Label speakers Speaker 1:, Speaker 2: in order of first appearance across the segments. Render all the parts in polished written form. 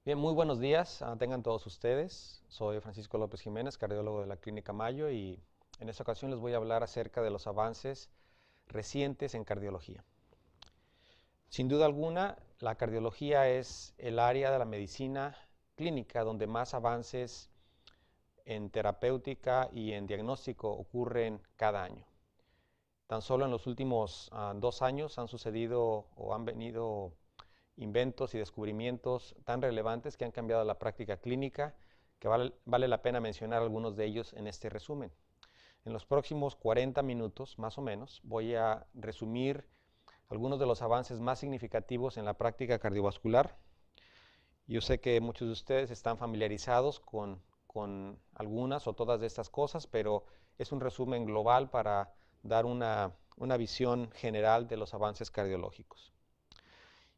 Speaker 1: Bien, muy buenos días, tengan todos ustedes. Soy Francisco López Jiménez, cardiólogo de la Clínica Mayo, y en esta ocasión les voy a hablar acerca de los avances recientes en cardiología. Sin duda alguna, la cardiología es el área de la medicina clínica donde más avances en terapéutica y en diagnóstico ocurren cada año. Tan solo en los últimos 2 años han sucedido o han venido inventos y descubrimientos tan relevantes que han cambiado la práctica clínica, que vale la pena mencionar algunos de ellos en este resumen. En los próximos 40 minutos, más o menos, voy a resumir algunos de los avances más significativos en la práctica cardiovascular. Yo sé que muchos de ustedes están familiarizados con algunas o todas de estas cosas, pero es un resumen global para dar una visión general de los avances cardiológicos.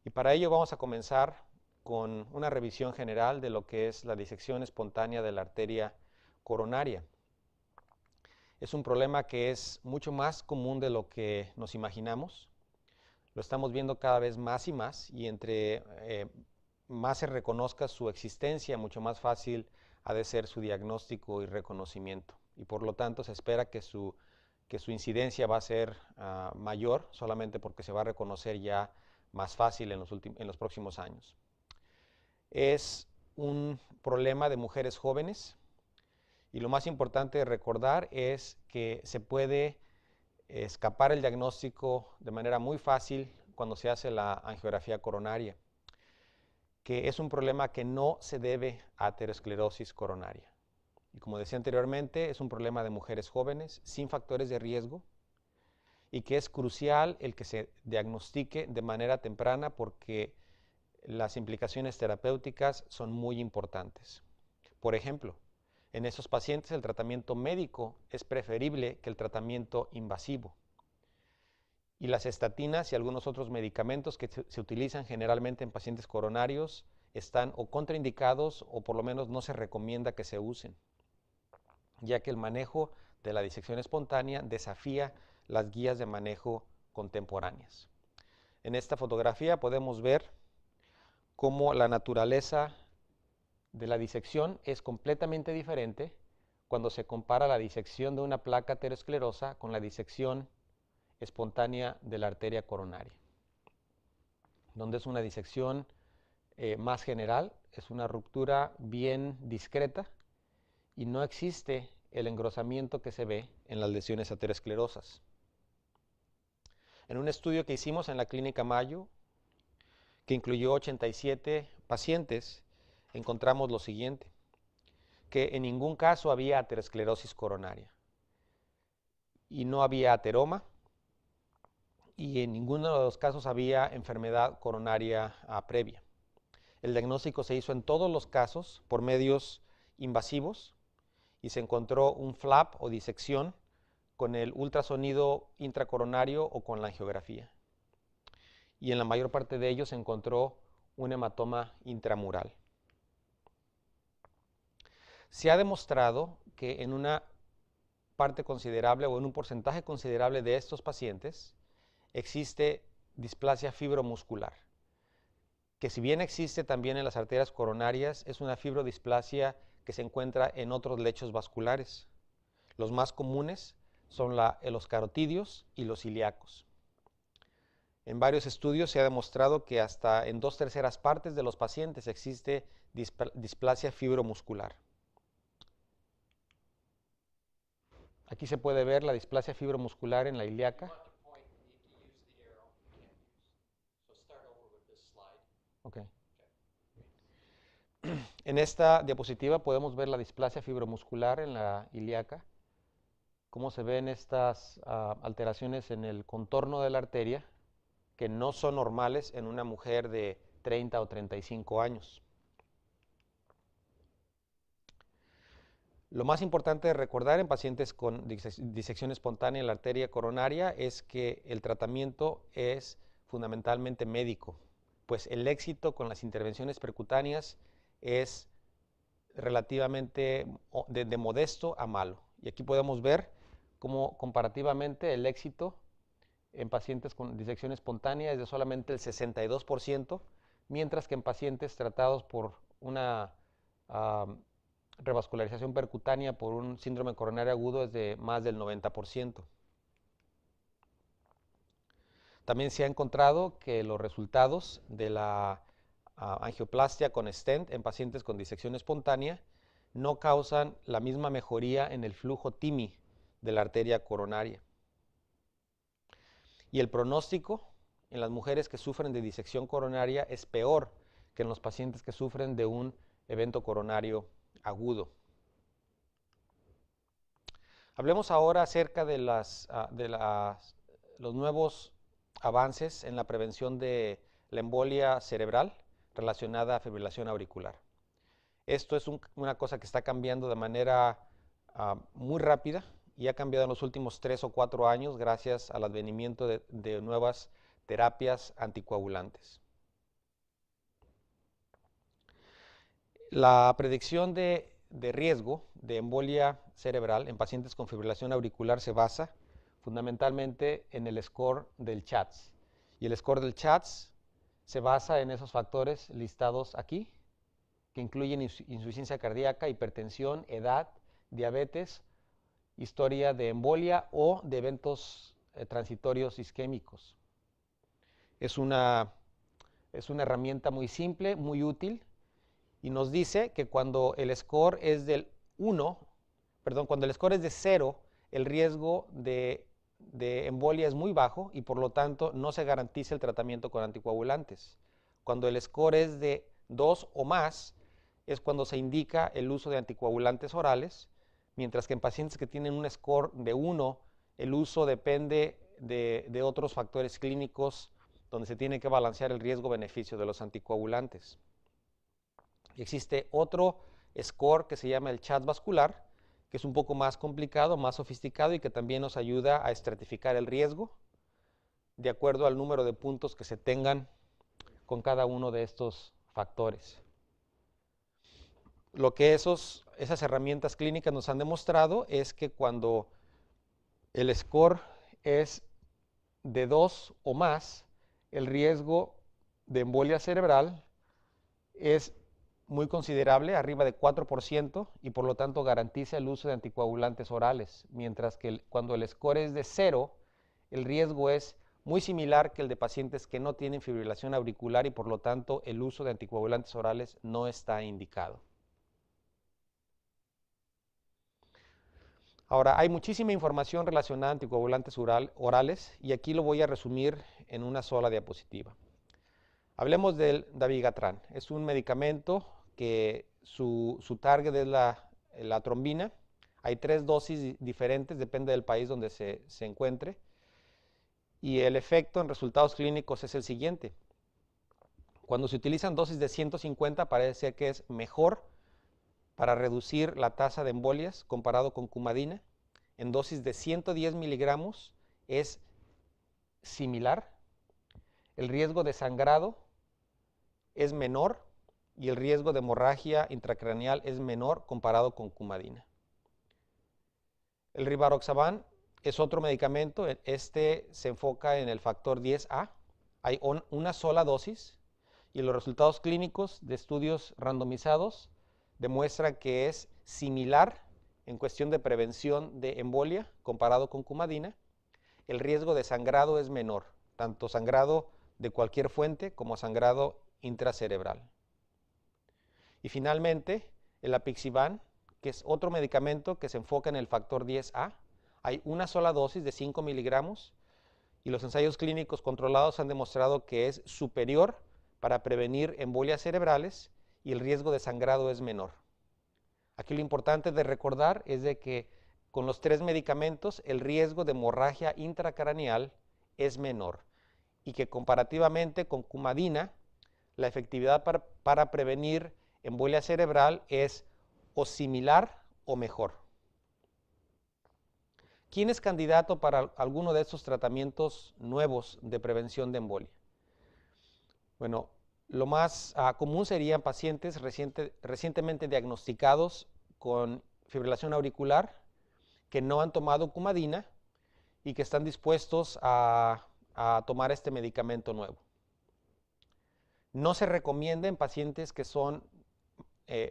Speaker 1: Y para ello vamos a comenzar con una revisión general de lo que es la disección espontánea de la arteria coronaria. Es un problema que es mucho más común de lo que nos imaginamos. Lo estamos viendo cada vez más y más, y entre más se reconozca su existencia, mucho más fácil ha de ser su diagnóstico y reconocimiento. Y por lo tanto se espera que su incidencia va a ser mayor, solamente porque se va a reconocer ya más fácil en los próximos años. Es un problema de mujeres jóvenes, y lo más importante de recordar es que se puede escapar el diagnóstico de manera muy fácil cuando se hace la angiografía coronaria, que es un problema que no se debe a aterosclerosis coronaria. Y como decía anteriormente, es un problema de mujeres jóvenes sin factores de riesgo, y que es crucial el que se diagnostique de manera temprana porque las implicaciones terapéuticas son muy importantes. Por ejemplo, en esos pacientes el tratamiento médico es preferible que el tratamiento invasivo. Y las estatinas y algunos otros medicamentos que se utilizan generalmente en pacientes coronarios están o contraindicados o por lo menos no se recomienda que se usen, ya que el manejo de la disección espontánea desafía las guías de manejo contemporáneas. En esta fotografía podemos ver cómo la naturaleza de la disección es completamente diferente cuando se compara la disección de una placa aterosclerosa con la disección espontánea de la arteria coronaria, donde es una disección más general, es una ruptura bien discreta y no existe el engrosamiento que se ve en las lesiones aterosclerosas. En un estudio que hicimos en la Clínica Mayo, que incluyó 87 pacientes, encontramos lo siguiente, que en ningún caso había aterosclerosis coronaria y no había ateroma, y en ninguno de los casos había enfermedad coronaria previa. El diagnóstico se hizo en todos los casos por medios invasivos y se encontró un flap o disección con el ultrasonido intracoronario o con la angiografía. Y en la mayor parte de ellos se encontró un hematoma intramural. Se ha demostrado que en una parte considerable o en un porcentaje considerable de estos pacientes existe displasia fibromuscular, que si bien existe también en las arterias coronarias, es una fibrodisplasia que se encuentra en otros lechos vasculares. Los más comunes son los carotidios y los ilíacos. En varios estudios se ha demostrado que hasta en 2/3 partes de los pacientes existe displasia fibromuscular. Aquí se puede ver la displasia fibromuscular en la ilíaca. Okay. En esta diapositiva podemos ver la displasia fibromuscular en la ilíaca, cómo se ven estas alteraciones en el contorno de la arteria, que no son normales en una mujer de 30 o 35 años. Lo más importante de recordar en pacientes con disección espontánea en la arteria coronaria es que el tratamiento es fundamentalmente médico, pues el éxito con las intervenciones percutáneas es relativamente de modesto a malo. Y aquí podemos ver cómo comparativamente el éxito en pacientes con disección espontánea es de solamente el 62%, mientras que en pacientes tratados por una revascularización percutánea por un síndrome coronario agudo es de más del 90%. También se ha encontrado que los resultados de la angioplastia con stent en pacientes con disección espontánea no causan la misma mejoría en el flujo TIMI de la arteria coronaria. Y el pronóstico en las mujeres que sufren de disección coronaria es peor que en los pacientes que sufren de un evento coronario agudo. Hablemos ahora acerca de los nuevos avances en la prevención de la embolia cerebral relacionada a fibrilación auricular. Esto es una cosa que está cambiando de manera muy rápida y ha cambiado en los últimos 3 o 4 años gracias al advenimiento de nuevas terapias anticoagulantes. La predicción de riesgo de embolia cerebral en pacientes con fibrilación auricular se basa fundamentalmente en el score del CHATS. Y el score del CHATS se basa en esos factores listados aquí, que incluyen insuficiencia cardíaca, hipertensión, edad, diabetes, historia de embolia o de eventos transitorios isquémicos. Es una herramienta muy simple, muy útil, y nos dice que cuando el score es cuando el score es de 0, el riesgo de embolia es muy bajo y por lo tanto no se garantiza el tratamiento con anticoagulantes. Cuando el score es de 2 o más, es cuando se indica el uso de anticoagulantes orales, mientras que en pacientes que tienen un score de 1, el uso depende de otros factores clínicos donde se tiene que balancear el riesgo-beneficio de los anticoagulantes. Existe otro score que se llama el CHATS vascular, que es un poco más complicado, más sofisticado y que también nos ayuda a estratificar el riesgo de acuerdo al número de puntos que se tengan con cada uno de estos factores. Lo que esas herramientas clínicas nos han demostrado es que cuando el score es de 2 o más, el riesgo de embolia cerebral es muy considerable, arriba de 4%, y por lo tanto garantiza el uso de anticoagulantes orales, mientras que cuando el score es de 0, el riesgo es muy similar que el de pacientes que no tienen fibrilación auricular y por lo tanto el uso de anticoagulantes orales no está indicado. Ahora, hay muchísima información relacionada a anticoagulantes orales y aquí lo voy a resumir en una sola diapositiva. Hablemos del dabigatran. Es un medicamento que su target es la trombina. Hay 3 dosis diferentes, depende del país donde se encuentre. Y el efecto en resultados clínicos es el siguiente. Cuando se utilizan dosis de 150, parece ser que es mejor para reducir la tasa de embolias comparado con cumadina. En dosis de 110 miligramos es similar. El riesgo de sangrado es menor y el riesgo de hemorragia intracraneal es menor comparado con cumadina. El rivaroxaban es otro medicamento, este se enfoca en el factor 10A, hay una sola dosis y los resultados clínicos de estudios randomizados demuestran que es similar en cuestión de prevención de embolia comparado con cumadina. El riesgo de sangrado es menor, tanto sangrado de cualquier fuente como sangrado intracerebral. Y finalmente, el apixivan, que es otro medicamento que se enfoca en el factor 10A. Hay una sola dosis de 5 miligramos y los ensayos clínicos controlados han demostrado que es superior para prevenir embolias cerebrales y el riesgo de sangrado es menor. Aquí lo importante de recordar es de que con los 3 medicamentos el riesgo de hemorragia intracraneal es menor y que comparativamente con cumadina la efectividad para prevenir embolia cerebral es o similar o mejor. ¿Quién es candidato para alguno de estos tratamientos nuevos de prevención de embolia? Bueno, lo más común serían pacientes recientemente diagnosticados con fibrilación auricular que no han tomado cumadina y que están dispuestos a tomar este medicamento nuevo. No se recomienda en pacientes que son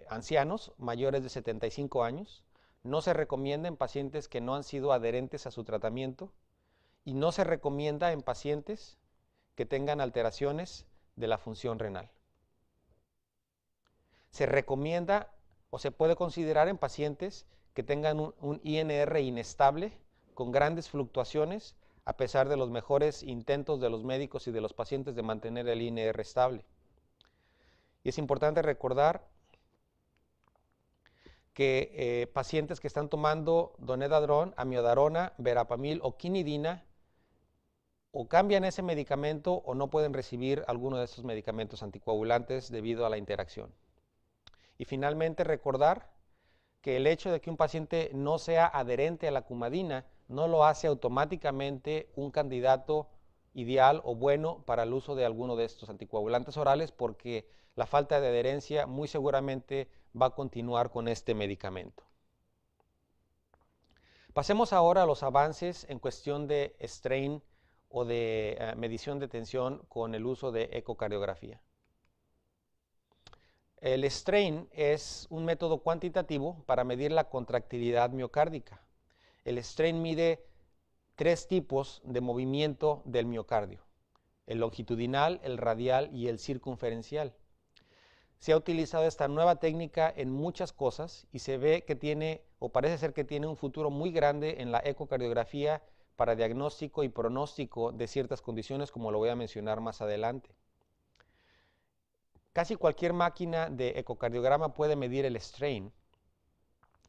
Speaker 1: ancianos mayores de 75 años, no se recomienda en pacientes que no han sido adherentes a su tratamiento y no se recomienda en pacientes que tengan alteraciones de la función renal. Se recomienda o se puede considerar en pacientes que tengan un INR inestable con grandes fluctuaciones a pesar de los mejores intentos de los médicos y de los pacientes de mantener el INR estable. Y es importante recordar que pacientes que están tomando donedadrón, amiodarona, verapamil o quinidina o cambian ese medicamento o no pueden recibir alguno de estos medicamentos anticoagulantes debido a la interacción. Y finalmente recordar que el hecho de que un paciente no sea adherente a la cumadina no lo hace automáticamente un candidato ideal o bueno para el uso de alguno de estos anticoagulantes orales, porque la falta de adherencia muy seguramente va a continuar con este medicamento. Pasemos ahora a los avances en cuestión de strain o de medición de tensión con el uso de ecocardiografía. El strain es un método cuantitativo para medir la contractilidad miocárdica. El strain mide 3 tipos de movimiento del miocardio: el longitudinal, el radial y el circunferencial. Se ha utilizado esta nueva técnica en muchas cosas y se ve que tiene, o parece ser que tiene un futuro muy grande en la ecocardiografía para diagnóstico y pronóstico de ciertas condiciones, como lo voy a mencionar más adelante. Casi cualquier máquina de ecocardiograma puede medir el strain.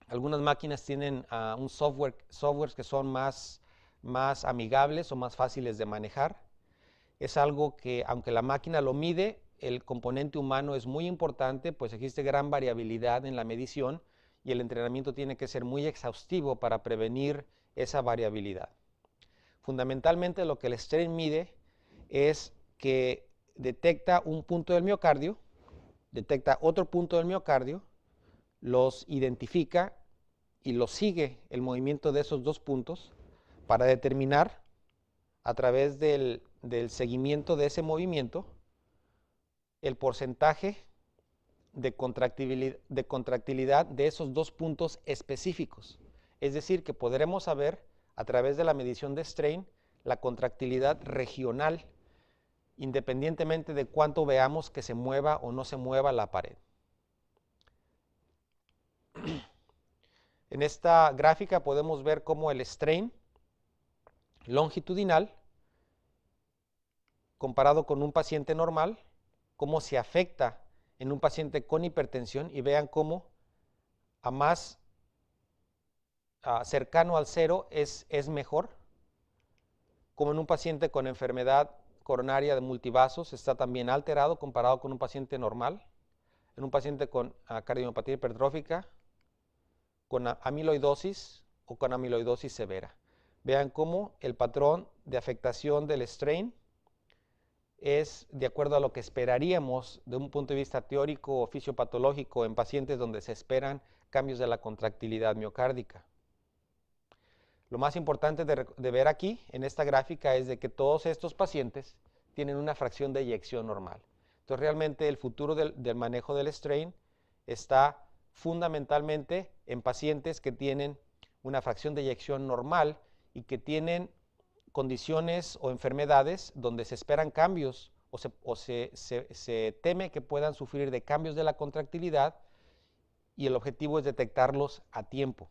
Speaker 1: Algunas máquinas tienen softwares que son más amigables o más fáciles de manejar. Es algo que, aunque la máquina lo mide, el componente humano es muy importante, pues existe gran variabilidad en la medición y el entrenamiento tiene que ser muy exhaustivo para prevenir esa variabilidad. Fundamentalmente lo que el strain mide es que detecta un punto del miocardio, detecta otro punto del miocardio, los identifica y los sigue el movimiento de esos dos puntos para determinar a través del seguimiento de ese movimiento el porcentaje de contractilidad de esos dos puntos específicos. Es decir, que podremos saber a través de la medición de strain la contractilidad regional, independientemente de cuánto veamos que se mueva o no se mueva la pared. En esta gráfica podemos ver cómo el strain longitudinal, comparado con un paciente normal, cómo se afecta en un paciente con hipertensión, y vean cómo a más cercano al cero es mejor, como en un paciente con enfermedad coronaria de multivasos está también alterado comparado con un paciente normal, en un paciente con cardiomiopatía hipertrófica, con amiloidosis o con amiloidosis severa. Vean cómo el patrón de afectación del strain es de acuerdo a lo que esperaríamos de un punto de vista teórico o fisiopatológico en pacientes donde se esperan cambios de la contractilidad miocárdica. Lo más importante de ver aquí en esta gráfica es de que todos estos pacientes tienen una fracción de eyección normal. Entonces realmente el futuro del manejo del strain está fundamentalmente en pacientes que tienen una fracción de eyección normal y que tienen condiciones o enfermedades donde se esperan cambios o se teme que puedan sufrir de cambios de la contractilidad, y el objetivo es detectarlos a tiempo.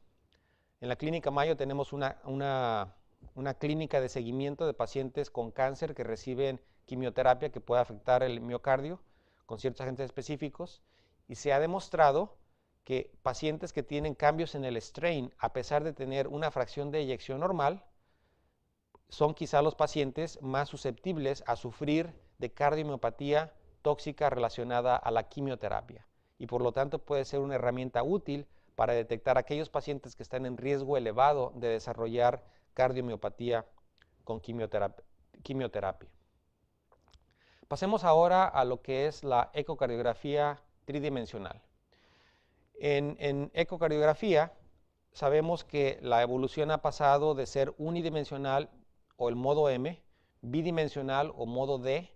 Speaker 1: En la Clínica Mayo tenemos una clínica de seguimiento de pacientes con cáncer que reciben quimioterapia que puede afectar el miocardio con ciertos agentes específicos, y se ha demostrado que pacientes que tienen cambios en el strain, a pesar de tener una fracción de eyección normal, son quizá los pacientes más susceptibles a sufrir de cardiomiopatía tóxica relacionada a la quimioterapia, y por lo tanto puede ser una herramienta útil para detectar a aquellos pacientes que están en riesgo elevado de desarrollar cardiomiopatía con quimioterapia. Pasemos ahora a lo que es la ecocardiografía tridimensional. En ecocardiografía sabemos que la evolución ha pasado de ser unidimensional o el modo M, bidimensional o modo D,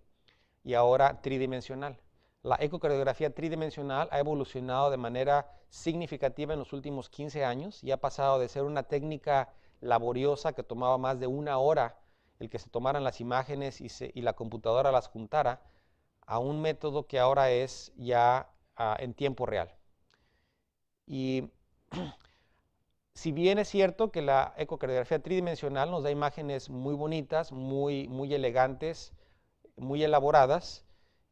Speaker 1: y ahora tridimensional. La ecocardiografía tridimensional ha evolucionado de manera significativa en los últimos 15 años y ha pasado de ser una técnica laboriosa que tomaba más de una hora el que se tomaran las imágenes y la computadora las juntara, a un método que ahora es ya en tiempo real. Y si bien es cierto que la ecocardiografía tridimensional nos da imágenes muy bonitas, muy elegantes, muy elaboradas,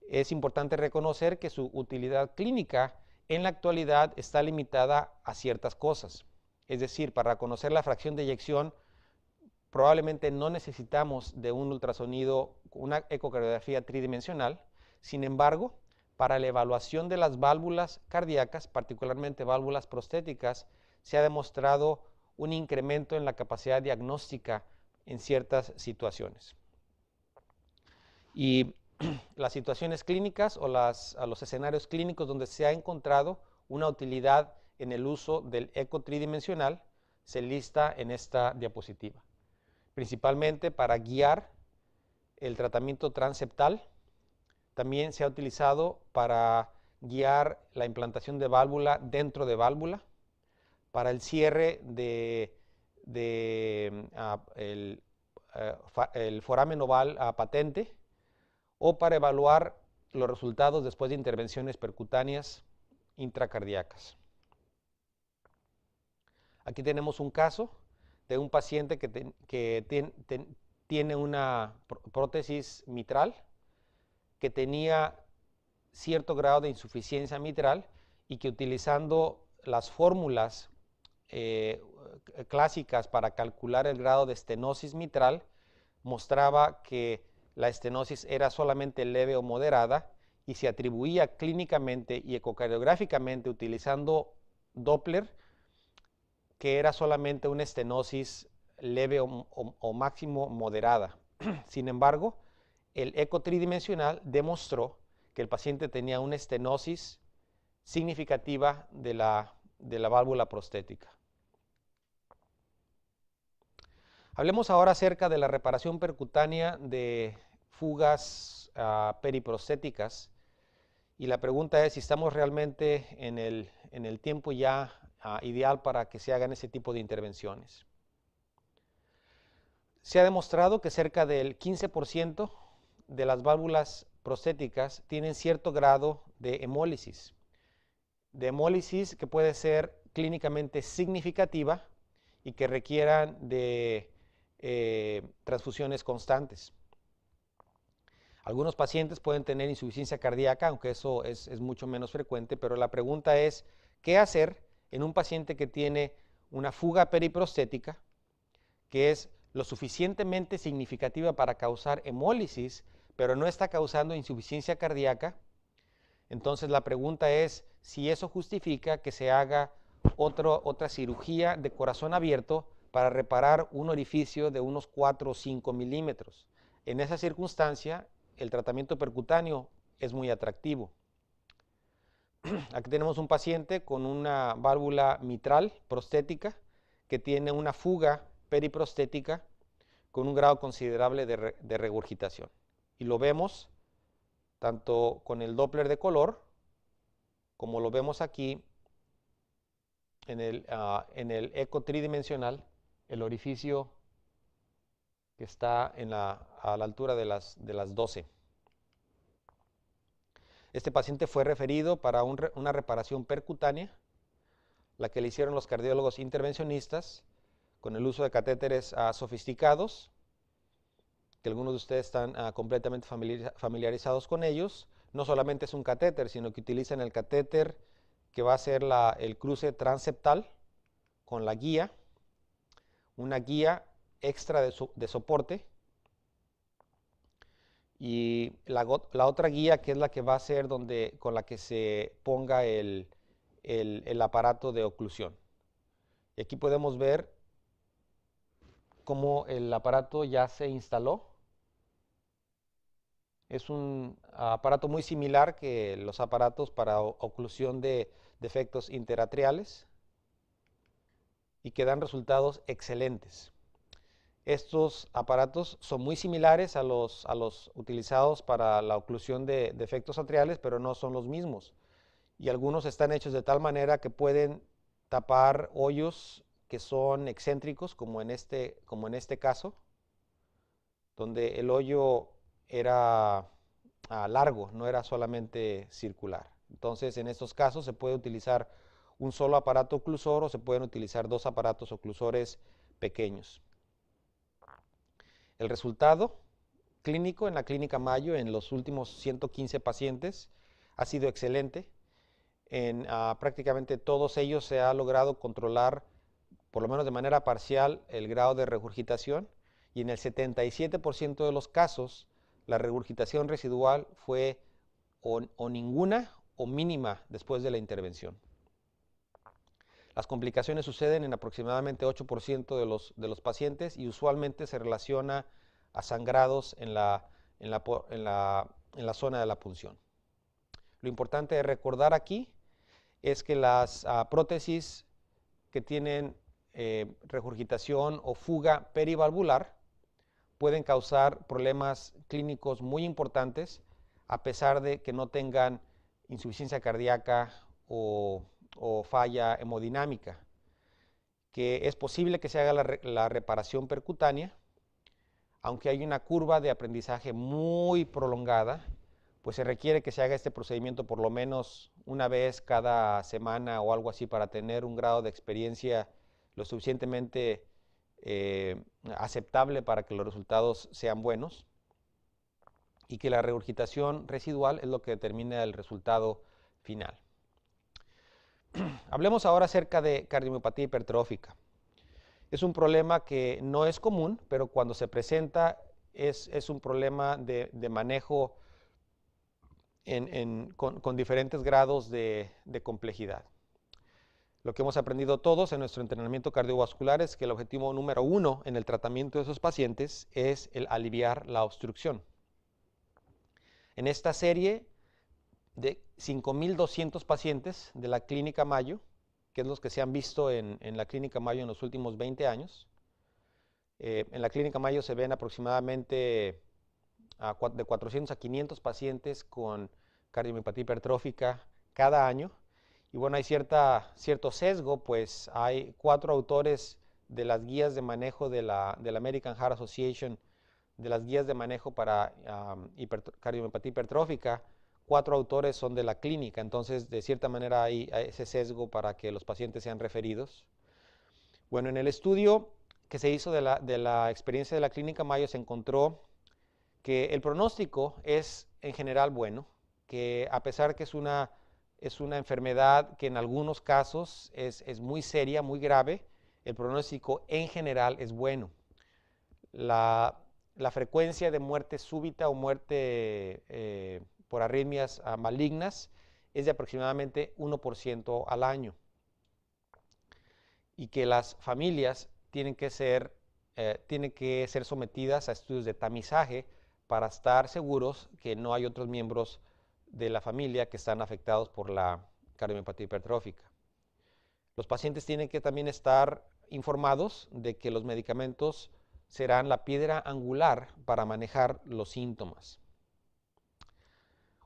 Speaker 1: es importante reconocer que su utilidad clínica en la actualidad está limitada a ciertas cosas. Es decir, para conocer la fracción de eyección, probablemente no necesitamos de un ultrasonido, una ecocardiografía tridimensional. Sin embargo, para la evaluación de las válvulas cardíacas, particularmente válvulas prostéticas, se ha demostrado un incremento en la capacidad diagnóstica en ciertas situaciones. Y las situaciones clínicas o los escenarios clínicos donde se ha encontrado una utilidad en el uso del eco tridimensional se lista en esta diapositiva. Principalmente para guiar el tratamiento transeptal. También se ha utilizado para guiar la implantación de válvula dentro de válvula, para el cierre el foramen oval patente, o para evaluar los resultados después de intervenciones percutáneas intracardíacas. Aquí tenemos un caso de un paciente que tiene una prótesis mitral, que tenía cierto grado de insuficiencia mitral y que utilizando las fórmulas clásicas para calcular el grado de estenosis mitral, mostraba que la estenosis era solamente leve o moderada y se atribuía clínicamente y ecocardiográficamente utilizando Doppler que era solamente una estenosis leve o máximo moderada. Sin embargo, el eco tridimensional demostró que el paciente tenía una estenosis significativa de la válvula prostética. Hablemos ahora acerca de la reparación percutánea de fugas periprostéticas, y la pregunta es si estamos realmente en el tiempo ya ideal para que se hagan ese tipo de intervenciones. Se ha demostrado que cerca del 15% de las válvulas prostéticas tienen cierto grado de hemólisis que puede ser clínicamente significativa y que requieran de transfusiones constantes. Algunos pacientes pueden tener insuficiencia cardíaca, aunque eso es mucho menos frecuente, pero la pregunta es, ¿qué hacer en un paciente que tiene una fuga periprostética, que es lo suficientemente significativa para causar hemólisis, pero no está causando insuficiencia cardíaca? Entonces la pregunta es si eso justifica que se haga otra cirugía de corazón abierto para reparar un orificio de unos 4 o 5 milímetros. En esa circunstancia, el tratamiento percutáneo es muy atractivo. Aquí tenemos un paciente con una válvula mitral prostética que tiene una fuga periprostética con un grado considerable de regurgitación. Y lo vemos tanto con el Doppler de color, como lo vemos aquí en el eco tridimensional, el orificio que está a la altura de las 12. Este paciente fue referido para una reparación percutánea, la que le hicieron los cardiólogos intervencionistas con el uso de catéteres sofisticados, que algunos de ustedes están completamente familiarizados con ellos. No solamente es un catéter, sino que utilizan el catéter que va a ser el cruce transeptal con la guía, una guía extra de soporte, y la otra guía que es la que va a ser con la que se ponga el aparato de oclusión. Y aquí podemos ver cómo el aparato ya se instaló. Es un aparato muy similar que los aparatos para oclusión de defectos interatriales y que dan resultados excelentes. Estos aparatos son muy similares a los utilizados para la oclusión de defectos atriales, pero no son los mismos. Y algunos están hechos de tal manera que pueden tapar hoyos que son excéntricos, como en este caso, donde el hoyo era largo, no era solamente circular. Entonces, en estos casos se puede utilizar un solo aparato oclusor o se pueden utilizar dos aparatos oclusores pequeños. El resultado clínico en la Clínica Mayo en los últimos 115 pacientes ha sido excelente. En prácticamente todos ellos se ha logrado controlar, por lo menos de manera parcial, el grado de regurgitación, y en el 77% de los casos la regurgitación residual fue o ninguna o mínima después de la intervención. Las complicaciones suceden en aproximadamente 8% de los pacientes y usualmente se relaciona a sangrados en la zona de la punción. Lo importante de recordar aquí es que las prótesis que tienen regurgitación o fuga perivalvular pueden causar problemas clínicos muy importantes a pesar de que no tengan insuficiencia cardíaca o falla hemodinámica, que es posible que se haga la reparación percutánea, aunque hay una curva de aprendizaje muy prolongada, pues se requiere que se haga este procedimiento por lo menos una vez cada semana o algo así para tener un grado de experiencia lo suficientemente aceptable para que los resultados sean buenos, y que la regurgitación residual es lo que determina el resultado final. Hablemos ahora acerca de cardiomiopatía hipertrófica. Es un problema que no es común, pero cuando se presenta es un problema de manejo con diferentes grados de complejidad. Lo que hemos aprendido todos en nuestro entrenamiento cardiovascular es que el objetivo número 1 en el tratamiento de esos pacientes es el aliviar la obstrucción. En esta serie de 5.200 pacientes de la Clínica Mayo, que es los que se han visto en la Clínica Mayo en los últimos 20 años, en la Clínica Mayo se ven aproximadamente de 400 a 500 pacientes con cardiomiopatía hipertrófica cada año. Y bueno, hay cierto sesgo, pues hay 4 autores de las guías de manejo de la American Heart Association, de las guías de manejo para cardiomiopatía hipertrófica. 4 autores son de la clínica, entonces de cierta manera hay ese sesgo para que los pacientes sean referidos. Bueno, en el estudio que se hizo de la experiencia de la Clínica Mayo se encontró que el pronóstico es en general bueno, que a pesar que es una enfermedad que en algunos casos es muy seria, muy grave, el pronóstico en general es bueno. La frecuencia de muerte súbita o muerte por arritmias malignas es de aproximadamente 1% al año, y que las familias tienen que ser sometidas a estudios de tamizaje para estar seguros que no hay otros miembros de la familia que están afectados por la cardiomiopatía hipertrófica. Los pacientes tienen que también estar informados de que los medicamentos serán la piedra angular para manejar los síntomas.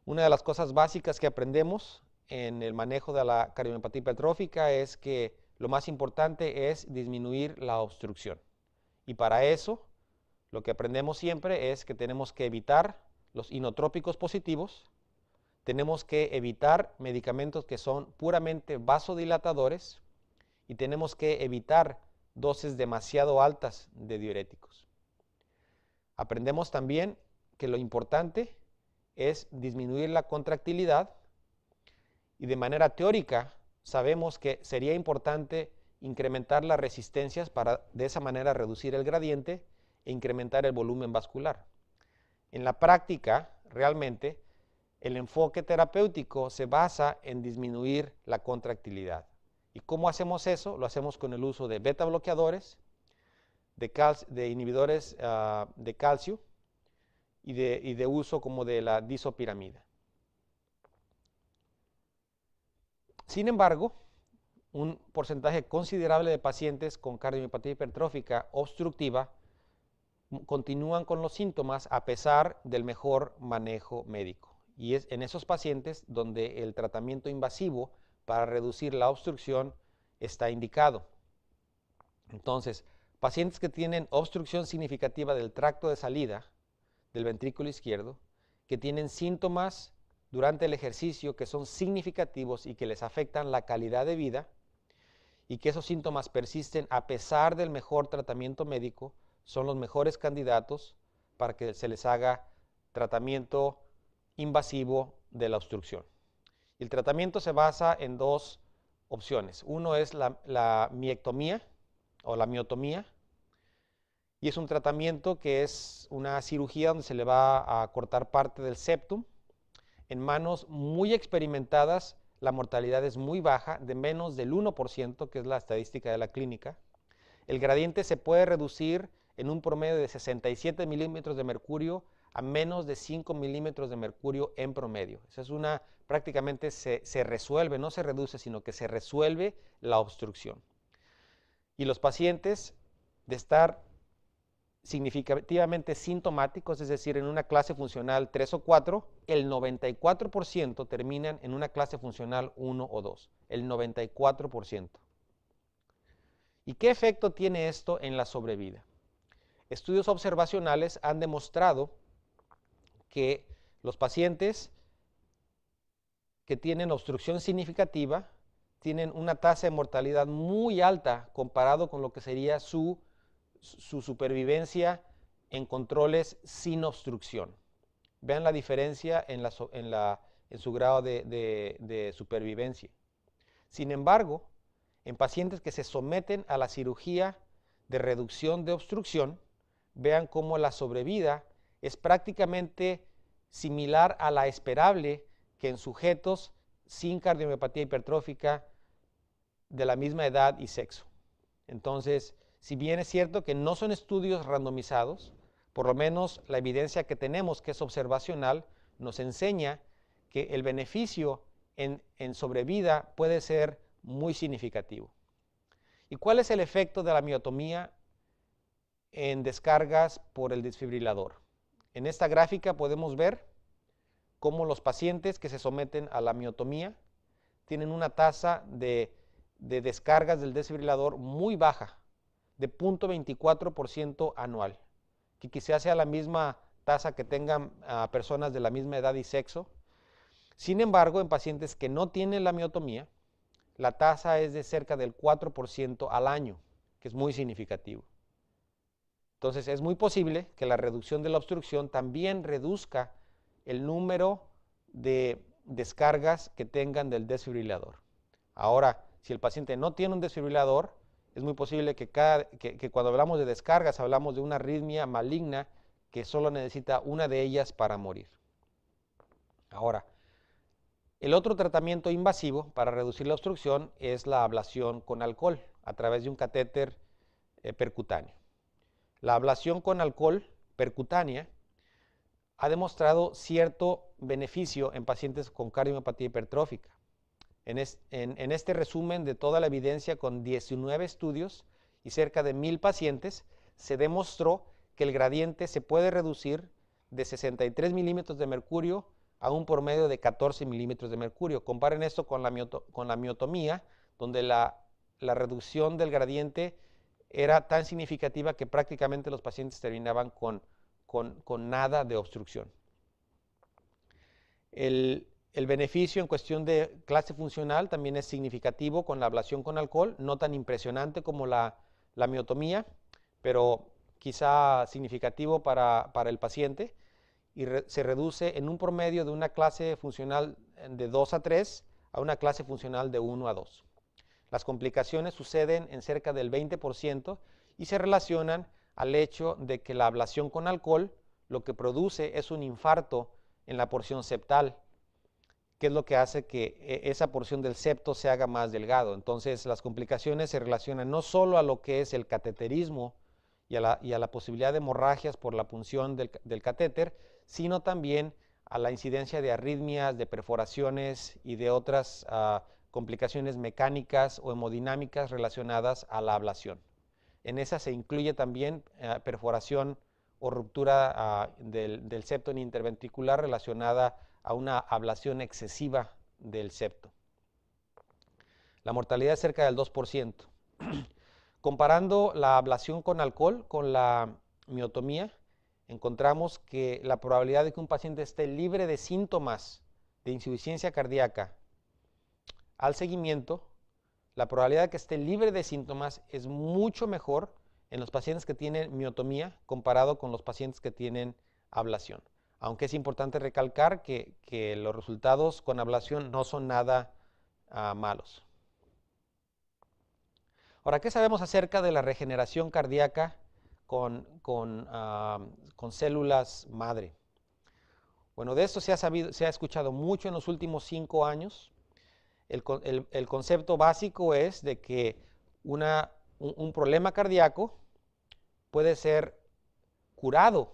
Speaker 1: Una de las cosas básicas que aprendemos en el manejo de la cardiomiopatía hipertrófica es que lo más importante es disminuir la obstrucción. Y para eso, lo que aprendemos siempre es que tenemos que evitar los inotrópicos positivos, tenemos que evitar medicamentos que son puramente vasodilatadores y tenemos que evitar dosis demasiado altas de diuréticos. Aprendemos también que lo importante es disminuir la contractilidad, y de manera teórica sabemos que sería importante incrementar las resistencias para de esa manera reducir el gradiente e incrementar el volumen vascular. En la práctica, realmente, el enfoque terapéutico se basa en disminuir la contractilidad. ¿Y cómo hacemos eso? Lo hacemos con el uso de beta bloqueadores, de inhibidores de calcio y de uso como de la disopiramida. Sin embargo, un porcentaje considerable de pacientes con cardiomiopatía hipertrófica obstructiva continúan con los síntomas a pesar del mejor manejo médico. Y es en esos pacientes donde el tratamiento invasivo para reducir la obstrucción está indicado. Entonces, pacientes que tienen obstrucción significativa del tracto de salida del ventrículo izquierdo, que tienen síntomas durante el ejercicio que son significativos y que les afectan la calidad de vida, y que esos síntomas persisten a pesar del mejor tratamiento médico, son los mejores candidatos para que se les haga tratamiento invasivo de la obstrucción. El tratamiento se basa en dos opciones. Uno es la miectomía o la miotomía, y es un tratamiento que es una cirugía donde se le va a cortar parte del septum. En manos muy experimentadas, la mortalidad es muy baja, de menos del 1%, que es la estadística de la clínica. El gradiente se puede reducir en un promedio de 67 milímetros de mercurio a menos de 5 milímetros de mercurio en promedio. Esa es prácticamente se resuelve, no se reduce, sino que se resuelve la obstrucción. Y los pacientes de estar significativamente sintomáticos, es decir, en una clase funcional 3 o 4, el 94% terminan en una clase funcional 1 o 2, el 94%. ¿Y qué efecto tiene esto en la sobrevida? Estudios observacionales han demostrado que los pacientes que tienen obstrucción significativa tienen una tasa de mortalidad muy alta comparado con lo que sería su supervivencia en controles sin obstrucción. Vean la diferencia en su grado de supervivencia. Sin embargo, en pacientes que se someten a la cirugía de reducción de obstrucción, vean cómo la sobrevida es prácticamente similar a la esperable que en sujetos sin cardiomiopatía hipertrófica de la misma edad y sexo. Entonces, si bien es cierto que no son estudios randomizados, por lo menos la evidencia que tenemos, que es observacional, nos enseña que el beneficio en sobrevida puede ser muy significativo. ¿Y cuál es el efecto de la miotomía en descargas por el desfibrilador? En esta gráfica podemos ver cómo los pacientes que se someten a la miotomía tienen una tasa de descargas del desfibrilador muy baja, de 0.24% anual, que quizás sea la misma tasa que tengan personas de la misma edad y sexo. Sin embargo, en pacientes que no tienen la miotomía, la tasa es de cerca del 4% al año, que es muy significativo. Entonces, es muy posible que la reducción de la obstrucción también reduzca el número de descargas que tengan del desfibrilador. Ahora, si el paciente no tiene un desfibrilador, es muy posible que cuando hablamos de descargas hablamos de una arritmia maligna que solo necesita una de ellas para morir. Ahora, el otro tratamiento invasivo para reducir la obstrucción es la ablación con alcohol a través de un catéter percutáneo. La ablación con alcohol percutánea ha demostrado cierto beneficio en pacientes con cardiomiopatía hipertrófica. En este resumen de toda la evidencia con 19 estudios y cerca de 1000 pacientes, se demostró que el gradiente se puede reducir de 63 milímetros de mercurio a un promedio de 14 milímetros de mercurio. Comparen esto con la miotomía, donde la reducción del gradiente era tan significativa que prácticamente los pacientes terminaban con nada de obstrucción. El beneficio en cuestión de clase funcional también es significativo con la ablación con alcohol, no tan impresionante como la miotomía, pero quizá significativo para el paciente, y se reduce en un promedio de una clase funcional de 2 a 3 a una clase funcional de 1 a 2. Las complicaciones suceden en cerca del 20% y se relacionan al hecho de que la ablación con alcohol lo que produce es un infarto en la porción septal, que es lo que hace que esa porción del septo se haga más delgado. Entonces, las complicaciones se relacionan no solo a lo que es el cateterismo y a la posibilidad de hemorragias por la punción del catéter, sino también a la incidencia de arritmias, de perforaciones y de otras complicaciones mecánicas o hemodinámicas relacionadas a la ablación. En esa se incluye también perforación o ruptura del septo interventricular relacionada a una ablación excesiva del septo. La mortalidad es cerca del 2%. Comparando la ablación con alcohol con la miotomía, encontramos que la probabilidad de que un paciente esté libre de síntomas de insuficiencia cardíaca al seguimiento, la probabilidad de que esté libre de síntomas es mucho mejor en los pacientes que tienen miotomía comparado con los pacientes que tienen ablación. Aunque es importante recalcar que los resultados con ablación no son nada malos. Ahora, ¿qué sabemos acerca de la regeneración cardíaca con células madre? Bueno, de esto se ha escuchado mucho en los últimos 5 años. El concepto básico es de que un problema cardíaco puede ser curado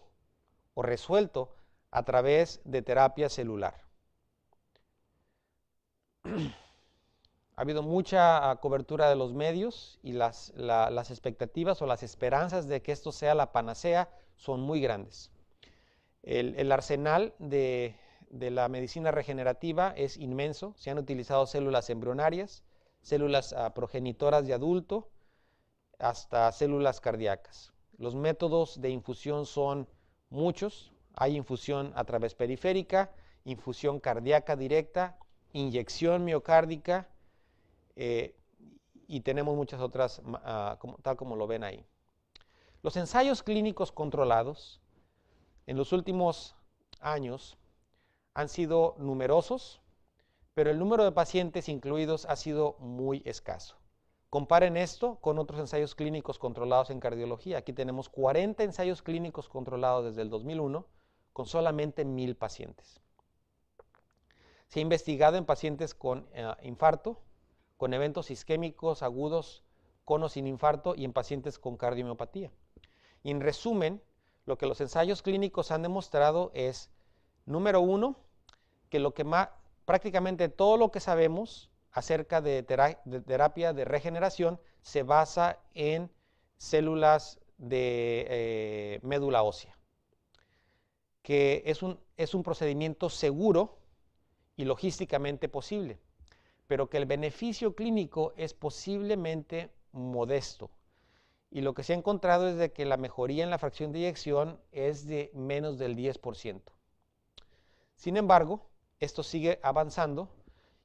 Speaker 1: o resuelto a través de terapia celular. Ha habido mucha cobertura de los medios y las expectativas o las esperanzas de que esto sea la panacea son muy grandes. El arsenal de la medicina regenerativa es inmenso. Se han utilizado células embrionarias, células progenitoras de adulto, hasta células cardíacas. Los métodos de infusión son muchos. Hay infusión a través periférica, infusión cardíaca directa, inyección miocárdica, y tenemos muchas otras, tal como lo ven ahí. Los ensayos clínicos controlados en los últimos años han sido numerosos, pero el número de pacientes incluidos ha sido muy escaso. Comparen esto con otros ensayos clínicos controlados en cardiología. Aquí tenemos 40 ensayos clínicos controlados desde el 2001 con solamente 1000 pacientes. Se ha investigado en pacientes con infarto, con eventos isquémicos agudos, con o sin infarto, y en pacientes con cardiomiopatía. Y en resumen, lo que los ensayos clínicos han demostrado es, número uno, que prácticamente todo lo que sabemos acerca de terapia de regeneración se basa en células de médula ósea, que es un procedimiento seguro y logísticamente posible, pero que el beneficio clínico es posiblemente modesto. Y lo que se ha encontrado es de que la mejoría en la fracción de eyección es de menos del 10%. Sin embargo, esto sigue avanzando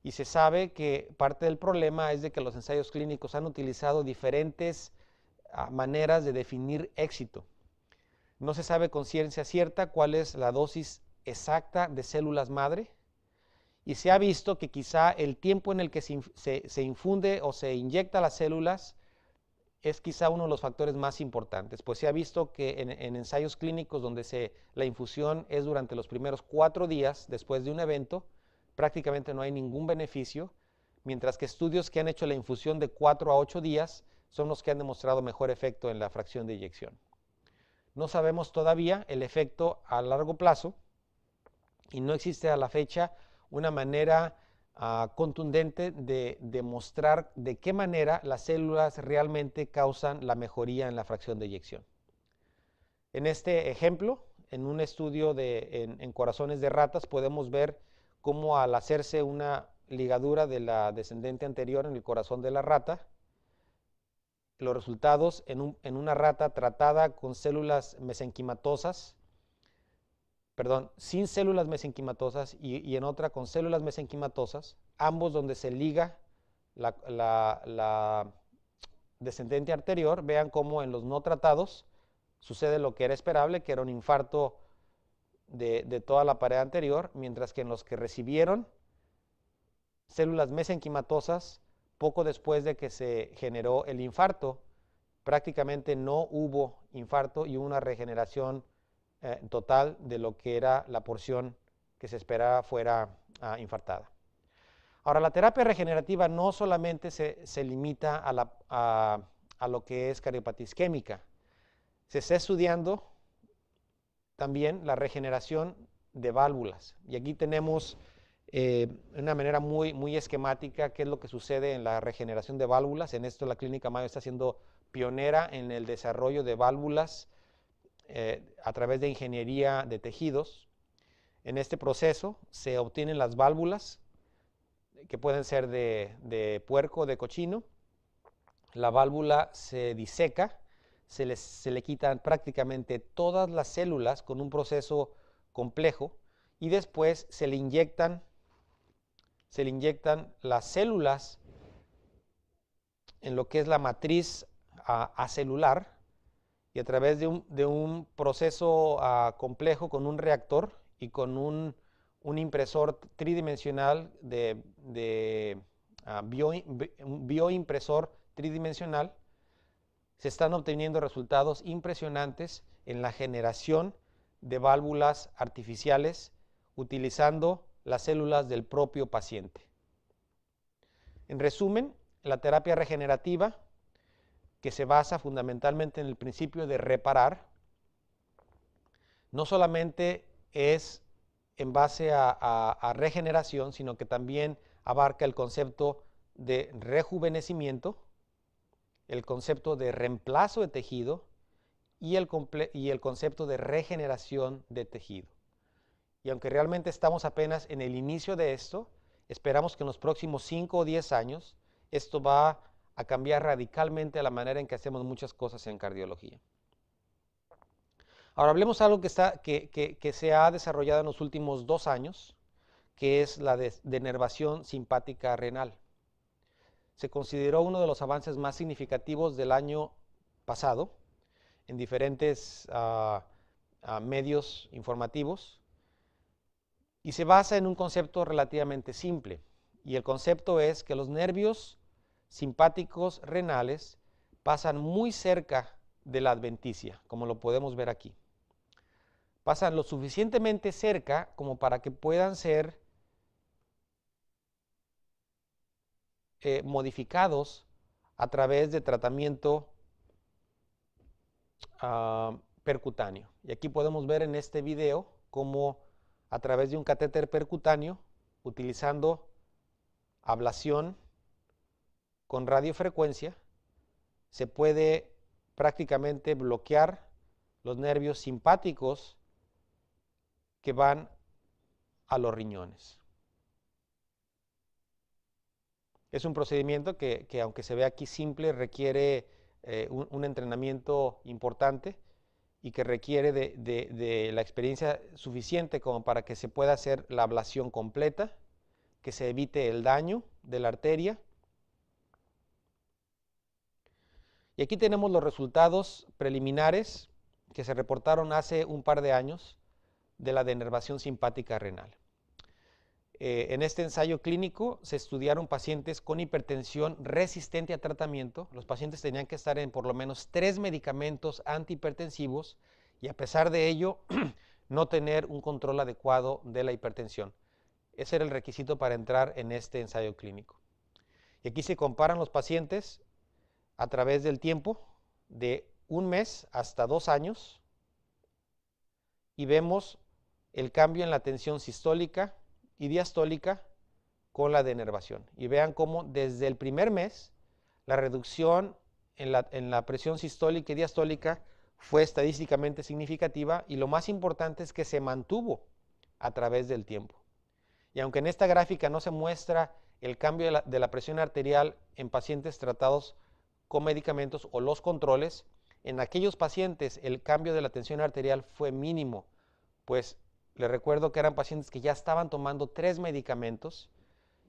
Speaker 1: y se sabe que parte del problema es de que los ensayos clínicos han utilizado diferentes maneras de definir éxito. No se sabe con ciencia cierta cuál es la dosis exacta de células madre, y se ha visto que quizá el tiempo en el que se infunde o se inyecta las células es quizá uno de los factores más importantes, pues se ha visto que en ensayos clínicos donde la infusión es durante los primeros 4 días después de un evento, prácticamente no hay ningún beneficio, mientras que estudios que han hecho la infusión de 4 a 8 días son los que han demostrado mejor efecto en la fracción de eyección. No sabemos todavía el efecto a largo plazo y no existe a la fecha una manera contundente de demostrar de qué manera las células realmente causan la mejoría en la fracción de eyección. En este ejemplo, en un estudio en corazones de ratas, podemos ver cómo al hacerse una ligadura de la descendente anterior en el corazón de la rata, los resultados en una rata tratada con células mesenquimatosas, sin células mesenquimatosas y en otra con células mesenquimatosas, ambos donde se liga la descendente anterior, vean cómo en los no tratados sucede lo que era esperable, que era un infarto de toda la pared anterior, mientras que en los que recibieron células mesenquimatosas, poco después de que se generó el infarto, prácticamente no hubo infarto y una regeneración total de lo que era la porción que se esperaba fuera infartada. Ahora, la terapia regenerativa no solamente se limita a lo que es cardiopatía isquémica. Se está estudiando también la regeneración de válvulas. Y aquí tenemos una manera muy esquemática qué es lo que sucede en la regeneración de válvulas. En esto la Clínica Mayo está siendo pionera en el desarrollo de válvulas a través de ingeniería de tejidos. En este proceso se obtienen las válvulas, que pueden ser de puerco o de cochino. La válvula se diseca, se le quitan prácticamente todas las células con un proceso complejo y después se le inyectan las células en lo que es la matriz acelular, y a través de un proceso complejo con un reactor y con un impresor tridimensional un bioimpresor tridimensional, se están obteniendo resultados impresionantes en la generación de válvulas artificiales utilizando las células del propio paciente. En resumen, la terapia regenerativa, que se basa fundamentalmente en el principio de reparar, no solamente es en base a regeneración, sino que también abarca el concepto de rejuvenecimiento, el concepto de reemplazo de tejido y el concepto de regeneración de tejido. Y aunque realmente estamos apenas en el inicio de esto, esperamos que en los próximos 5 o 10 años esto va a cambiar radicalmente la manera en que hacemos muchas cosas en cardiología. Ahora hablemos de algo que se ha desarrollado en los últimos 2 años, que es la denervación simpática renal. Se consideró uno de los avances más significativos del año pasado en diferentes medios informativos, y se basa en un concepto relativamente simple, y el concepto es que los nervios simpáticos renales pasan muy cerca de la adventicia, como lo podemos ver aquí. Pasan lo suficientemente cerca como para que puedan ser modificados a través de tratamiento percutáneo. Y aquí podemos ver en este video cómo a través de un catéter percutáneo, utilizando ablación con radiofrecuencia, se puede prácticamente bloquear los nervios simpáticos que van a los riñones. Es un procedimiento que aunque se ve aquí simple, requiere un entrenamiento importante y que requiere de la experiencia suficiente como para que se pueda hacer la ablación completa, que se evite el daño de la arteria. Y aquí tenemos los resultados preliminares que se reportaron hace un par de años de la denervación simpática renal. En este ensayo clínico se estudiaron pacientes con hipertensión resistente a tratamiento. Los pacientes tenían que estar en por lo menos 3 medicamentos antihipertensivos y a pesar de ello no tener un control adecuado de la hipertensión. Ese era el requisito para entrar en este ensayo clínico. Y aquí se comparan los pacientes a través del tiempo de 1 mes hasta 2 años y vemos el cambio en la tensión sistólica y diastólica con la denervación. Y vean cómo desde el primer mes la reducción en la presión sistólica y diastólica fue estadísticamente significativa, y lo más importante es que se mantuvo a través del tiempo. Y aunque en esta gráfica no se muestra el cambio de la presión arterial en pacientes tratados con medicamentos o los controles, en aquellos pacientes el cambio de la tensión arterial fue mínimo, pues les recuerdo que eran pacientes que ya estaban tomando 3 medicamentos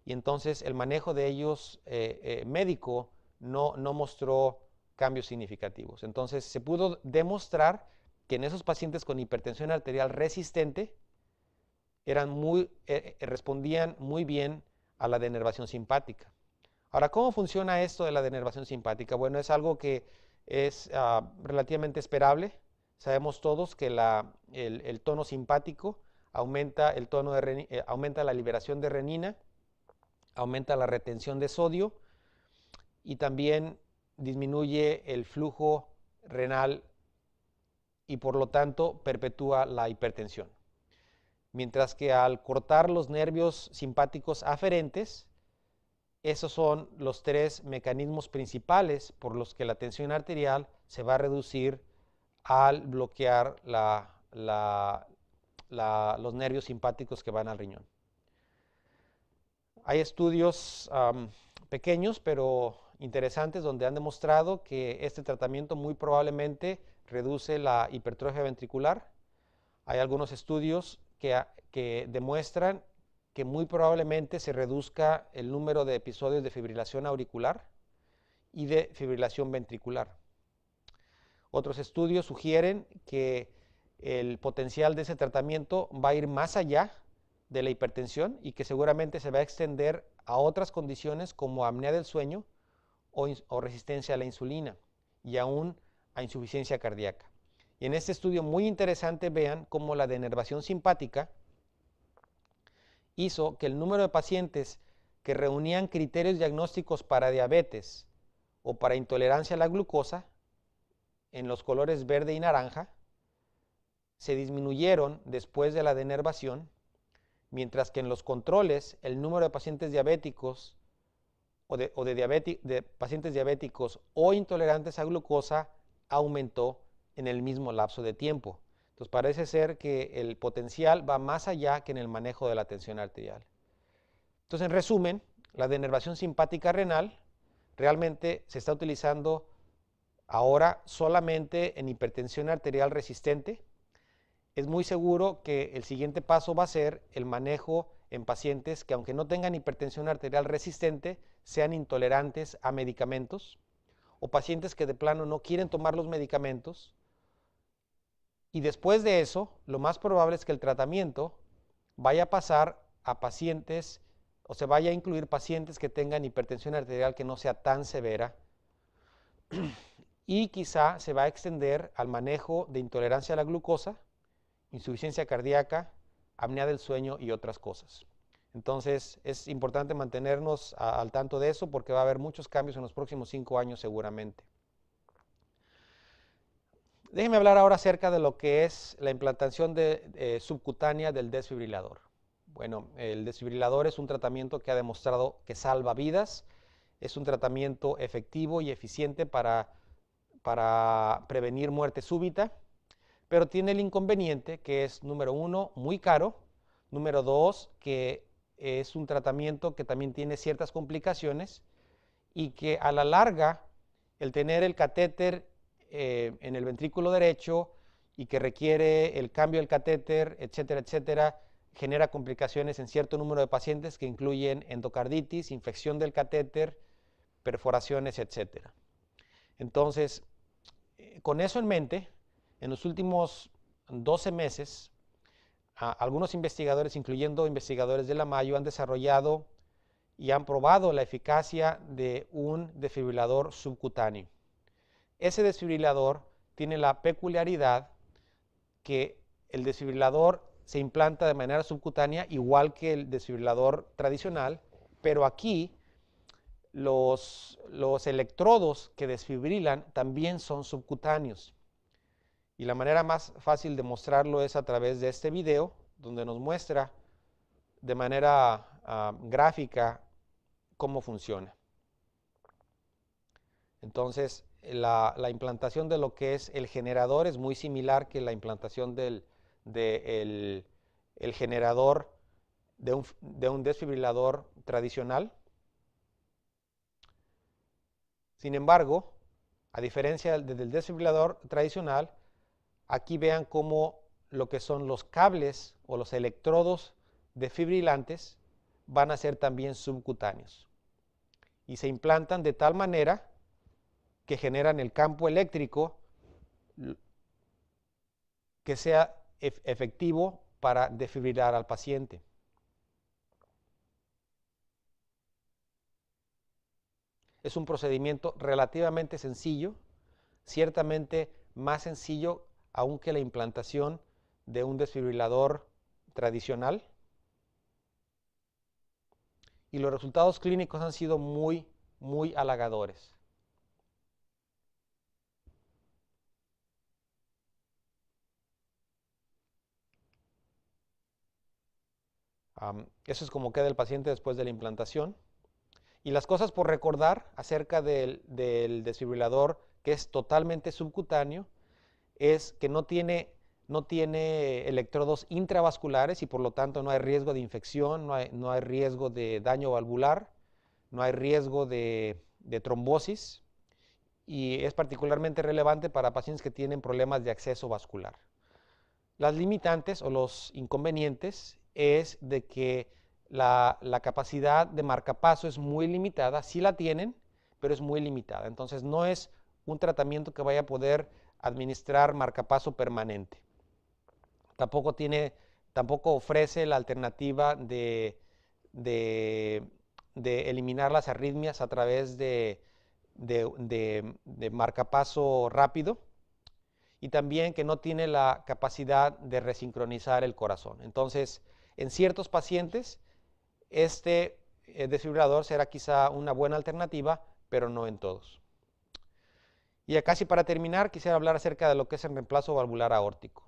Speaker 1: y entonces el manejo de ellos médico no mostró cambios significativos. Entonces se pudo demostrar que en esos pacientes con hipertensión arterial resistente respondían muy bien a la denervación simpática. Ahora, ¿cómo funciona esto de la denervación simpática? Bueno, es algo que es relativamente esperable. Sabemos todos que el tono simpático aumenta, aumenta la liberación de renina, aumenta la retención de sodio y también disminuye el flujo renal y por lo tanto perpetúa la hipertensión. Mientras que al cortar los nervios simpáticos aferentes, esos son los 3 mecanismos principales por los que la tensión arterial se va a reducir al bloquear los nervios simpáticos que van al riñón. Hay estudios pequeños pero interesantes donde han demostrado que este tratamiento muy probablemente reduce la hipertrofia ventricular. Hay algunos estudios que demuestran que muy probablemente se reduzca el número de episodios de fibrilación auricular y de fibrilación ventricular. Otros estudios sugieren que el potencial de ese tratamiento va a ir más allá de la hipertensión y que seguramente se va a extender a otras condiciones como apnea del sueño o resistencia a la insulina y aún a insuficiencia cardíaca. Y en este estudio muy interesante vean cómo la denervación simpática hizo que el número de pacientes que reunían criterios diagnósticos para diabetes o para intolerancia a la glucosa, en los colores verde y naranja, se disminuyeron después de la denervación, mientras que en los controles el número de pacientes diabéticos de pacientes diabéticos o intolerantes a glucosa aumentó en el mismo lapso de tiempo. Entonces parece ser que el potencial va más allá que en el manejo de la tensión arterial. Entonces, en resumen, la denervación simpática renal realmente se está utilizando ahora solamente en hipertensión arterial resistente. Es muy seguro que el siguiente paso va a ser el manejo en pacientes que, aunque no tengan hipertensión arterial resistente, sean intolerantes a medicamentos, o pacientes que de plano no quieren tomar los medicamentos. Y después de eso, lo más probable es que el tratamiento vaya a pasar a pacientes, o se vaya a incluir pacientes que tengan hipertensión arterial que no sea tan severa, y quizá se va a extender al manejo de intolerancia a la glucosa, insuficiencia cardíaca, apnea del sueño y otras cosas. Entonces es importante mantenernos al tanto de eso porque va a haber muchos cambios en los próximos 5 años seguramente. Déjenme hablar ahora acerca de lo que es la implantación subcutánea del desfibrilador. Bueno, el desfibrilador es un tratamiento que ha demostrado que salva vidas, es un tratamiento efectivo y eficiente para prevenir muerte súbita, pero tiene el inconveniente que es, número 1, muy caro, número 2, que es un tratamiento que también tiene ciertas complicaciones y que a la larga el tener el catéter en el ventrículo derecho y que requiere el cambio del catéter, etcétera, etcétera, genera complicaciones en cierto número de pacientes que incluyen endocarditis, infección del catéter, perforaciones, etcétera. Entonces, con eso en mente, en los últimos 12 meses, algunos investigadores, incluyendo investigadores de la Mayo, han desarrollado y han probado la eficacia de un desfibrilador subcutáneo. Ese desfibrilador tiene la peculiaridad que el desfibrilador se implanta de manera subcutánea igual que el desfibrilador tradicional, pero aquí los electrodos que desfibrilan también son subcutáneos. Y la manera más fácil de mostrarlo es a través de este video, donde nos muestra de manera gráfica cómo funciona. Entonces, la implantación de lo que es el generador es muy similar que la implantación del generador de un desfibrilador tradicional. Sin embargo, a diferencia del desfibrilador tradicional, aquí vean cómo lo que son los cables o los electrodos desfibrilantes van a ser también subcutáneos y se implantan de tal manera que generan el campo eléctrico que sea efectivo para desfibrilar al paciente. Es un procedimiento relativamente sencillo, ciertamente más sencillo aún que la implantación de un desfibrilador tradicional. Y los resultados clínicos han sido muy halagadores. Eso es como queda el paciente después de la implantación. Y las cosas por recordar acerca del desfibrilador que es totalmente subcutáneo es que no tiene electrodos intravasculares y por lo tanto no hay riesgo de infección, no hay riesgo de daño valvular, no hay riesgo de trombosis y es particularmente relevante para pacientes que tienen problemas de acceso vascular. Las limitantes o los inconvenientes es de que la capacidad de marcapaso es muy limitada, sí la tienen, pero es muy limitada. Entonces no es un tratamiento que vaya a poder administrar marcapaso permanente. Tampoco ofrece la alternativa de eliminar las arritmias a través de marcapaso rápido y también que no tiene la capacidad de resincronizar el corazón. Entonces, en ciertos pacientes, este desfibrilador será quizá una buena alternativa, pero no en todos. Y ya casi para terminar, quisiera hablar acerca de lo que es el reemplazo valvular aórtico.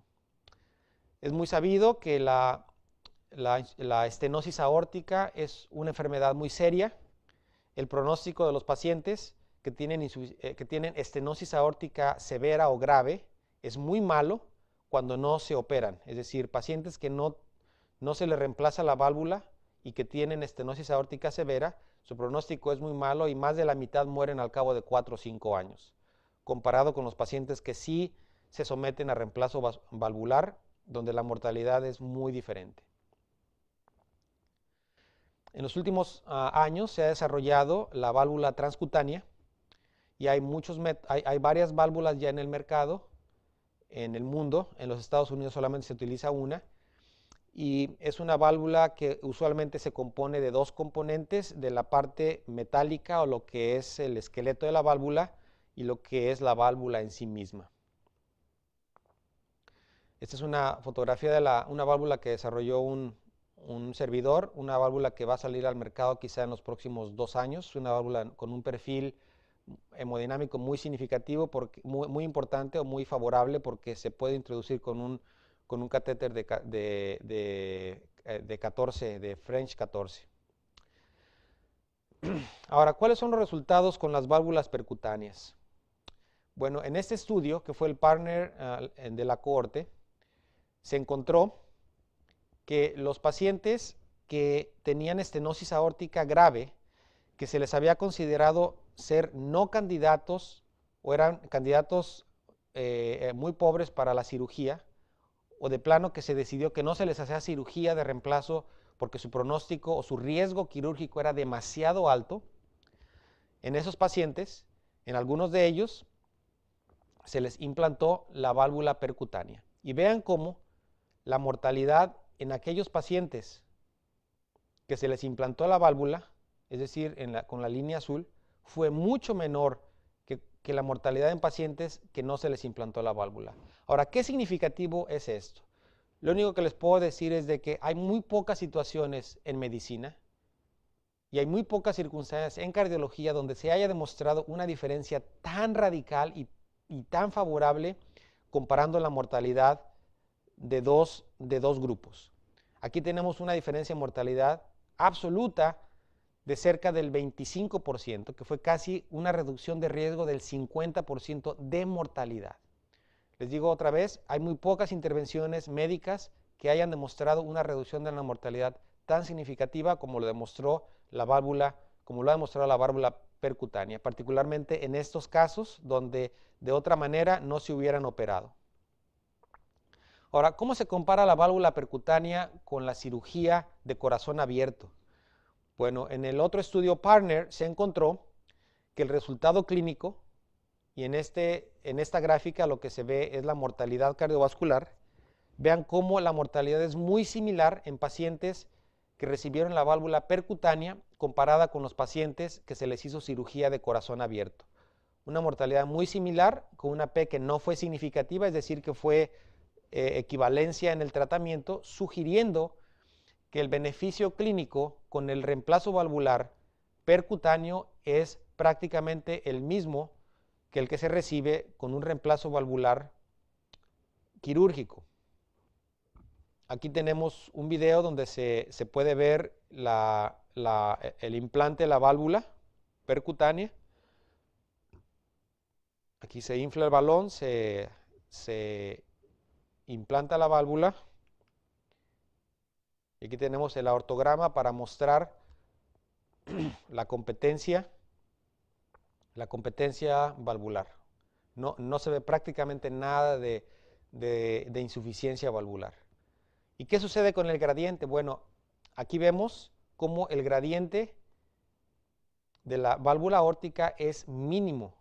Speaker 1: Es muy sabido que la estenosis aórtica es una enfermedad muy seria. El pronóstico de los pacientes que tienen estenosis aórtica severa o grave es muy malo cuando no se operan. Es decir, pacientes que no se les reemplaza la válvula y que tienen estenosis aórtica severa, su pronóstico es muy malo y más de la mitad mueren al cabo de 4 o 5 años, comparado con los pacientes que sí se someten a reemplazo valvular, donde la mortalidad es muy diferente. En los últimos años se ha desarrollado la válvula transcutánea y hay varias válvulas ya en el mercado, en el mundo. En los Estados Unidos solamente se utiliza una y es una válvula que usualmente se compone de dos componentes, de la parte metálica o lo que es el esqueleto de la válvula y lo que es la válvula en sí misma. Esta es una fotografía de una válvula que desarrolló un servidor, una válvula que va a salir al mercado quizá en los próximos 2 años, una válvula con un perfil hemodinámico muy significativo, muy importante o muy favorable porque se puede introducir con un catéter de 14, de French 14. Ahora, ¿cuáles son los resultados con las válvulas percutáneas? Bueno, en este estudio, que fue el partner de la cohorte, se encontró que los pacientes que tenían estenosis aórtica grave, que se les había considerado ser no candidatos o eran candidatos muy pobres para la cirugía, o de plano que se decidió que no se les hacía cirugía de reemplazo porque su pronóstico o su riesgo quirúrgico era demasiado alto, en esos pacientes, en algunos de ellos, se les implantó la válvula percutánea. Y vean cómo la mortalidad en aquellos pacientes que se les implantó la válvula, es decir, con la línea azul, fue mucho menor que la mortalidad en pacientes que no se les implantó la válvula. Ahora, ¿qué significativo es esto? Lo único que les puedo decir es de que hay muy pocas situaciones en medicina y hay muy pocas circunstancias en cardiología donde se haya demostrado una diferencia tan radical y tan favorable comparando la mortalidad de dos grupos. Aquí tenemos una diferencia en mortalidad absoluta de cerca del 25%, que fue casi una reducción de riesgo del 50% de mortalidad. Les digo otra vez, hay muy pocas intervenciones médicas que hayan demostrado una reducción de la mortalidad tan significativa como lo ha demostrado la válvula percutánea, particularmente en estos casos donde de otra manera no se hubieran operado. Ahora, ¿cómo se compara la válvula percutánea con la cirugía de corazón abierto? Bueno, en el otro estudio partner se encontró que el resultado clínico, y en esta gráfica lo que se ve es la mortalidad cardiovascular, vean cómo la mortalidad es muy similar en pacientes que recibieron la válvula percutánea comparada con los pacientes que se les hizo cirugía de corazón abierto. Una mortalidad muy similar con una P que no fue significativa, es decir, que fue equivalencia en el tratamiento, sugiriendo que el beneficio clínico con el reemplazo valvular percutáneo es prácticamente el mismo que el que se recibe con un reemplazo valvular quirúrgico. Aquí tenemos un video donde se puede ver el implante de la válvula percutánea. Aquí se infla el balón, se se implanta la válvula. Y aquí tenemos el aortograma para mostrar la competencia valvular. No se ve prácticamente nada de insuficiencia valvular. ¿Y qué sucede con el gradiente? Bueno, aquí vemos cómo el gradiente de la válvula aórtica es mínimo,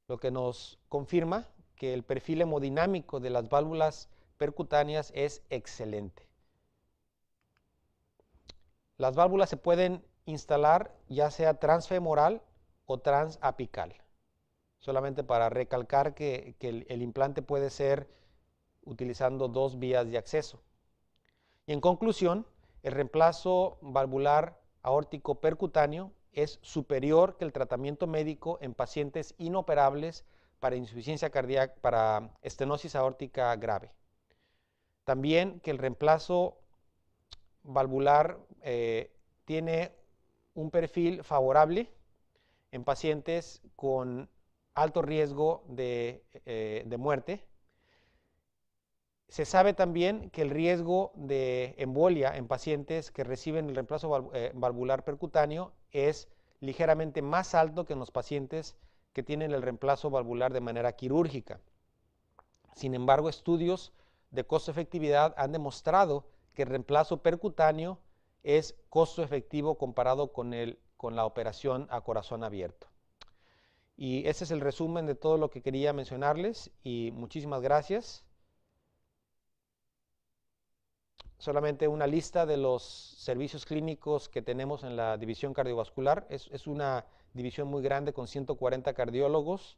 Speaker 1: lo que nos confirma que el perfil hemodinámico de las válvulas percutáneas es excelente. Las válvulas se pueden instalar ya sea transfemoral o transapical. Solamente para recalcar que el implante puede ser utilizando dos vías de acceso. Y en conclusión, el reemplazo valvular aórtico percutáneo es superior que el tratamiento médico en pacientes inoperables para insuficiencia cardíaca, para estenosis aórtica grave. También que el reemplazo valvular tiene un perfil favorable en pacientes con alto riesgo de muerte. Se sabe también que el riesgo de embolia en pacientes que reciben el reemplazo valvular percutáneo es ligeramente más alto que en los pacientes que tienen el reemplazo valvular de manera quirúrgica. Sin embargo, estudios de costo-efectividad han demostrado que el reemplazo percutáneo es costo efectivo comparado con la operación a corazón abierto. Y ese es el resumen de todo lo que quería mencionarles y muchísimas gracias. Solamente una lista de los servicios clínicos que tenemos en la división cardiovascular. Es una división muy grande con 140 cardiólogos,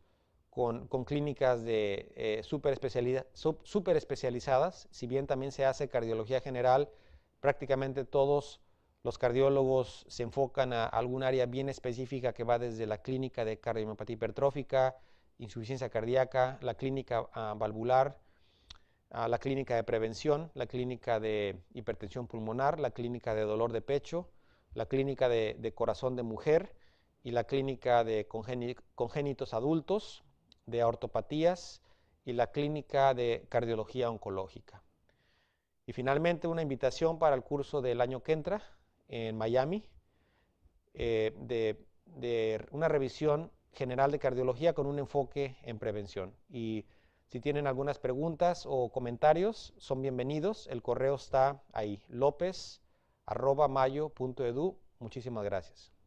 Speaker 1: con clínicas de súper especializadas. Si bien también se hace cardiología general, prácticamente todos los cardiólogos se enfocan a algún área bien específica que va desde la clínica de cardiomiopatía hipertrófica, insuficiencia cardíaca, la clínica valvular, la clínica de prevención, la clínica de hipertensión pulmonar, la clínica de dolor de pecho, la clínica de corazón de mujer y la clínica de congénitos adultos, de ortopatías y la clínica de cardiología oncológica. Y finalmente una invitación para el curso del año que entra en Miami, de una revisión general de cardiología con un enfoque en prevención. Y si tienen algunas preguntas o comentarios, son bienvenidos. El correo está ahí, lopez@mayo.edu. Muchísimas gracias.